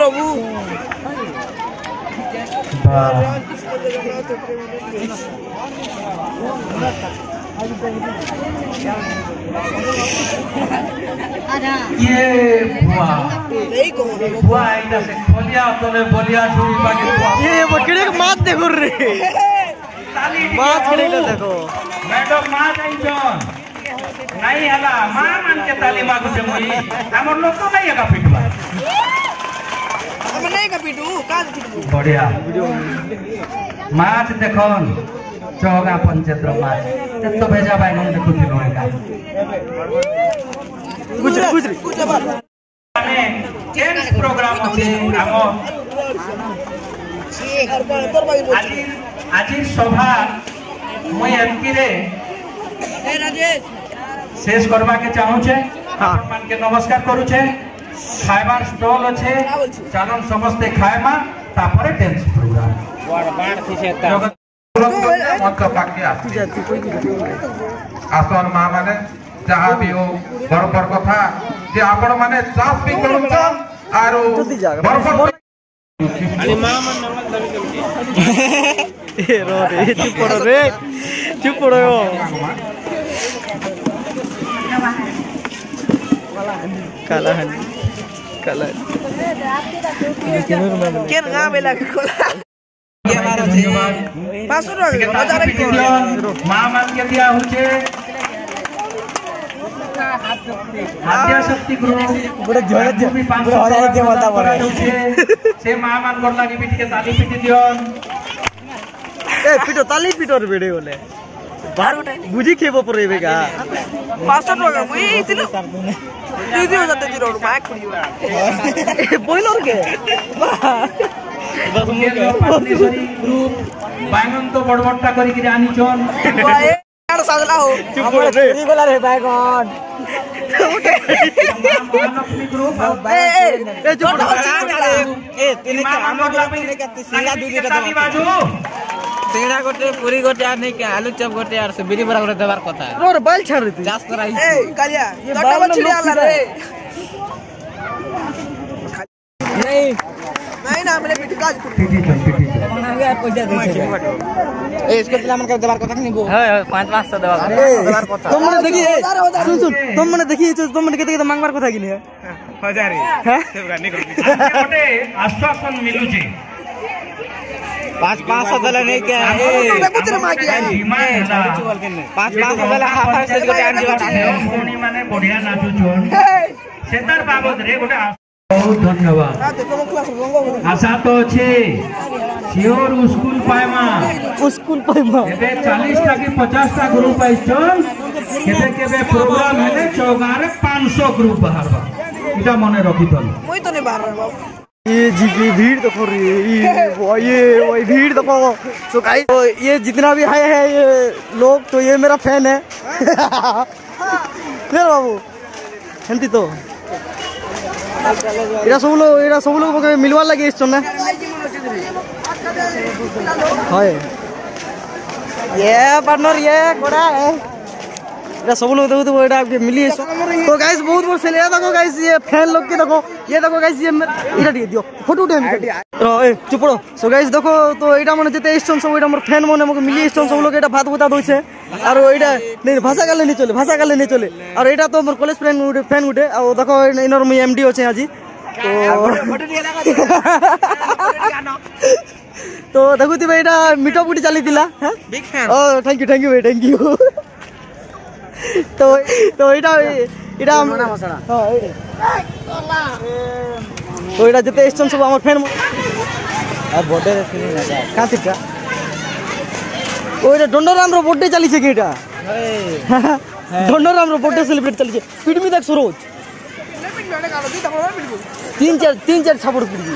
बाबू ये बुआ इधर से खोलिया तो ले बोलिया छुरी बाकी ये बकरे के मात देखो रे मात खड़े का देखो मैडम मां नहीं जॉन नहीं हला मां मान के ताली मां को जमुई हमर लोग तो नहीं का पिटवा हम नहीं का पिटू का पिटू बढ़िया माछ देखन चौगा पंचायत रो माछ तो भेजा भाई हम देखु दिनो का कुछ माने टेंस प्रोग्राम अछि हमो आज सभा मुई एमकी रे शेष करवा के चाहू छे अपन मान के नमस्कार करू छे खाइबार स्टॉल अच्छे चालन समस्ते खाएमा तापरे टेंस प्रोग्राम बाण थी छे मत पाके आसन मां माने जहाँ भी हो बरबर कथा जे आपण माने चास भी करू छ आरो बरबर अनि मां मन नमल दमी दमी ए रो रे चुप पड़ो काला हन केन गा बेला खोला ये मारो छे 500 हजार मां मान के दिया हुचे आद्या शक्ति ग्रुप बड़ा जोरे भी 500 हजार के बोलता पड़े से मां मान करला की बिट के ताली पिटी दियोन ए पिटो ताली पिटो रे बेडे बोले बाहर बुझी खेबो परेबेगा 500 टका मुई इतिलो তুই দিও যাতে জিরো বাইক করিও বইলর কে গ্রুপ বাইগন তো বড়বড়টা করি কি জানি চন আর সাজলা হো চুপ রে এই গলা রে বাইগন মহালক্ষ্মী গ্রুপ এ চুপ এ তিনে আমার লাগবে কে সিঙ্গা দুইটা তালি বাজু सिंगड़ा गोटे पूरी गोटे आ नहीं के आलू चप गोटे यार से बिरी बरा गोटे देवार कथा रो रे बाल छाड़ रे जास कराई ए कालिया तटा मछली आला रे नहीं ना हमने पिट काज पिटी चन पैसा दे ए इसके पिला मन के देवार कथा नहीं गो हां 500 देवार कथा तुम मने देखी सुन तुम मने देखी तुम मने केते मांगबार कथा किनी है 1000 हैं सेवगा नहीं कर गोटे आश्वासन मिलु जे 500 दला नहीं क्या है पुत्र मागी डिमांड है 500 दला हाफ से गोटे आंजी कोनी माने बढ़िया नाचु जोन सेतार बाबत रे गोटे बहुत धन्यवाद आशा तो छे सियोर स्कूल पाएमा एबे 40 टा की 50 टा ग्रुप आइछन केबे प्रोग्राम हेले चौगारे 500 ग्रुप बाहरबा इटा मने रखितल मुई तो नहीं बाहर बाबू ये जी की भीड़ देखो रे ये वही भीड़ देखो तो गाइस तो ये जितना भी है ये लोग तो ये मेरा फैन है ले बाबू हंती तो एरा सब लोग के मिलवा लगे इस चोने हाय ये पार्टनर ये कोड़ा है एरा सब लोग देखो तो एटा मिली है तो गाइस बहुत बहुत से ले देखो गाइस ये फैन लोग के देखो ये देखो गाइस ये इटा दियो फोटो उठे रो ए चुप रहो सो गाइस देखो तो एटा माने जते स्टोन सब एटा मोर फैन माने मके मिली स्टोन सब लोग एटा भात बुता दोइसे और एटा नहीं भाषा गाले नहीं चले और एटा तो मोर कॉलेज फैन उठे और देखो इनर मी एमडी होचे आजी तो देखो ती एटा मीठा पुटी चली दिला हैं बिग फैन ओ थैंक यू तो एटा मना मसड़ा हां तो एटा जते स्टोन सब हमर फैन आ बर्थडे रे फिलिंग आ जा कातिटा ओइटा डंडोराम रो बर्थडे चली छे केटा डंडोराम रो बर्थडे सेलिब्रेट चली छे पिडमी देख सरोज तीन चार छापड़ पिडमी